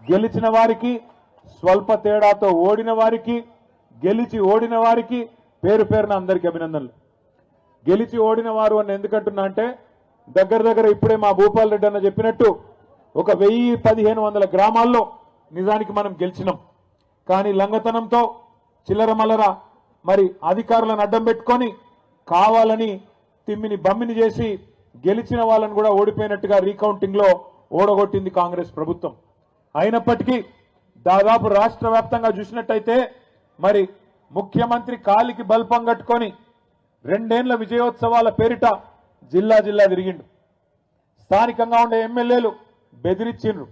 గెలిచిన వారికి, స్వల్ప తేడాతో ఓడిన వారికి, గెలిచి ఓడిన వారికి పేరు పేరున అందరికీ అభినందనలు. గెలిచి ఓడిన వారు అని ఎందుకంటున్నా అంటే దగ్గర ఇప్పుడే మా భూపాల్ రెడ్డి అన్న చెప్పినట్టు ఒక 1000-1500 గ్రామాల్లో నిజానికి మనం గెలిచినాం. కానీ లంగతనంతో చిల్లర మల్లర మరి అధికారులను అడ్డం పెట్టుకొని కావాలని తిమ్మిని బమ్మిని చేసి గెలిచిన వాళ్ళని కూడా ఓడిపోయినట్టుగా రీకౌంటింగ్ లో ఓడగొట్టింది కాంగ్రెస్ ప్రభుత్వం. అయినప్పటికీ దాదాపు రాష్ట్ర వ్యాప్తంగా చూసినట్టయితే మరి ముఖ్యమంత్రి కాలికి బల్పం కట్టుకొని 2 ఏళ్ల విజయోత్సవాల పేరిట జిల్లా తిరిగిండు. స్థానికంగా ఉండే ఎమ్మెల్యేలు బెదిరించిండ్రు.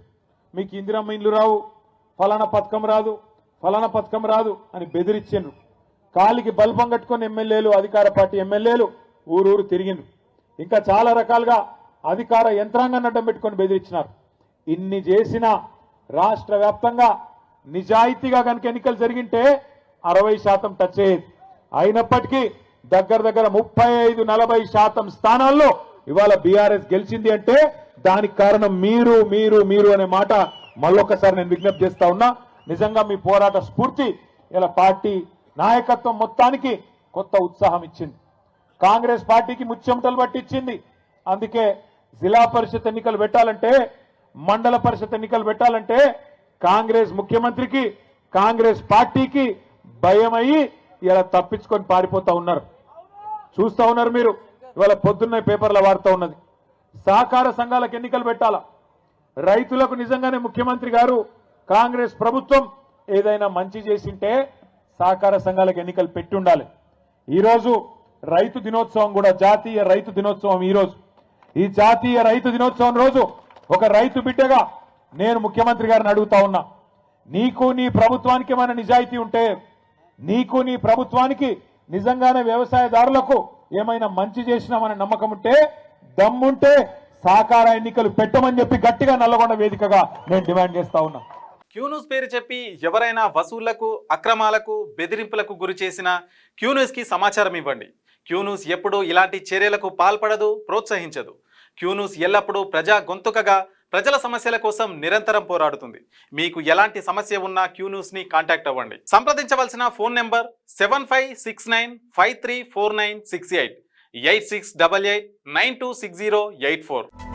మీకు ఇందిరమ్మ ఇండ్లు రావు, ఫలానా పథకం రాదు అని బెదిరించిండ్రు. కాలికి బల్పం కట్టుకొని ఎమ్మెల్యేలు, అధికార పార్టీ ఎమ్మెల్యేలు ఊరూరు తిరిగిండ్రు. ఇంకా చాలా రకాలుగా అధికార యంత్రాంగాన్ని అడ్డం పెట్టుకొని బెదిరించినారు. ఇన్ని చేసినా రాష్ట్ర వ్యాప్తంగా నిజాయితీగా కనుక ఎన్నికలు జరిగింటే 60% టచ్ అయ్యేది. అయినప్పటికీ దగ్గర 35-40% స్థానాల్లో ఇవాళ బీఆర్ఎస్ గెలిచింది అంటే దానికి కారణం మీరు అనే మాట మళ్ళొక్కసారి నేను విజ్ఞప్తి చేస్తా ఉన్నా. నిజంగా మీ పోరాట స్ఫూర్తి ఇలా పార్టీ నాయకత్వం మొత్తానికి కొత్త ఉత్సాహం ఇచ్చింది. కాంగ్రెస్ పార్టీకి ముచ్చెమటలు పట్టించింది. అందుకే జిల్లా పరిషత్ ఎన్నికలు పెట్టాలంటే, మండల పరిషత్ ఎన్నికలు పెట్టాలంటే కాంగ్రెస్ ముఖ్యమంత్రికి, కాంగ్రెస్ పార్టీకి భయమయ్యి ఇలా తప్పించుకొని పారిపోతా ఉన్నారు. చూస్తా ఉన్నారు మీరు. ఇవాళ పొద్దున్న పేపర్ల వార్త ఉన్నది. సహకార సంఘాలకు ఎన్నికలు పెట్టాలా, రైతులకు నిజంగానే ముఖ్యమంత్రి గారు కాంగ్రెస్ ప్రభుత్వం ఏదైనా మంచి చేసింటే సహకార సంఘాలకు ఎన్నికలు పెట్టి ఉండాలి. ఈరోజు రైతు దినోత్సవం కూడా, జాతీయ రైతు దినోత్సవం ఈరోజు. ఈ జాతీయ రైతు దినోత్సవం రోజు ఒక రైతు బిడ్డగా నేను ముఖ్యమంత్రి గారిని అడుగుతా ఉన్నా, నీకు నీ ప్రభుత్వానికి ఏమైనా నిజాయితీ ఉంటే, నీకు నీ ప్రభుత్వానికి నిజంగానే వ్యవసాయదారులకు ఏమైనా మంచి చేసినామనే నమ్మకం ఉంటే, దమ్ముంటే సహకార ఎన్నికలు పెట్టమని చెప్పి గట్టిగా నల్లగొండ వేదికగా నేను డిమాండ్ చేస్తా ఉన్నా. క్యూన్యూస్ పేరు చెప్పి ఎవరైనా వసూళ్లకు, అక్రమాలకు, బెదిరింపులకు గురి చేసిన క్యూన్యూస్కి సమాచారం ఇవ్వండి. క్యూన్యూస్ ఎప్పుడూ ఇలాంటి చర్యలకు పాల్పడదు, ప్రోత్సహించదు. క్యూన్యూస్ ఎల్లప్పుడూ ప్రజా గొంతుకగా ప్రజల సమస్యల కోసం నిరంతరం పోరాడుతుంది. మీకు ఎలాంటి సమస్య ఉన్నా క్యూన్యూస్ని కాంటాక్ట్ అవ్వండి. సంప్రదించవలసిన ఫోన్ నెంబర్ 7569534968 8688926084.